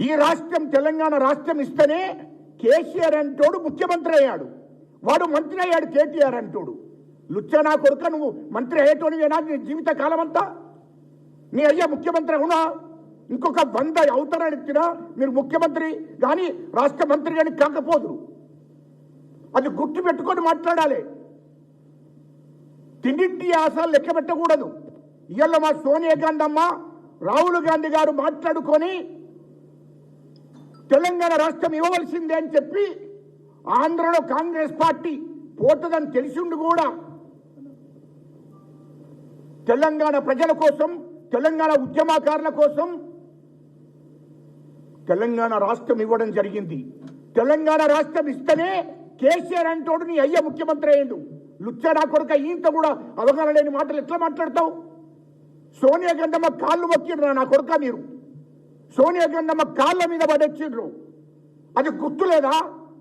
ఈ రాష్ట్రం తెలంగాణ రాష్ట్రం ఇస్తేనే కేసీఆర్ అంటోడు ముఖ్యమంత్రి అయ్యాడు, వాడు మంత్రి అయ్యాడు కేటీఆర్ అంటోడు. లుచ్చనా కొడుక, నువ్వు మంత్రి అయ్యేటోనివేనా నీ జీవిత కాలం అంతా? నీ అయ్యా ముఖ్యమంత్రి అవునా? ఇంకొక 100 అవతరణిచ్చినా మీరు ముఖ్యమంత్రి కానీ రాష్ట్ర మంత్రి కానీ కాకపోదురు. అది గుర్తు పెట్టుకొని మాట్లాడాలి. తిండింటి ఆశలు లెక్క పెట్టకూడదు. ఇవాళ మా సోనియా గాంధీ అమ్మ, రాహుల్ గాంధీ గారు మాట్లాడుకొని తెలంగాణ రాష్ట్రం ఇవ్వవలసిందే అని చెప్పి ఆంధ్రలో కాంగ్రెస్ పార్టీ పోతుందని తెలిసిండు కూడా తెలంగాణ ప్రజల కోసం, తెలంగాణ ఉద్యమకారుల కోసం తెలంగాణ రాష్ట్రం ఇవ్వడం జరిగింది. తెలంగాణ రాష్ట్రం ఇస్తేనే కేసీఆర్ అంటోడు నీ అయ్య ముఖ్యమంత్రి అయ్యిండు. లుచ్చనా కొడుక, ఈంత కూడా అవగాహన లేని మాటలు ఎట్లా మాట్లాడతావు? సోనియా గాంధీ కాళ్ళు మొక్కిండ్రు నా కొడుక మీరు. సోనియా గాంధీ కాళ్ళ మీద పడొచ్చిండ్రు. అది గుర్తులేదా?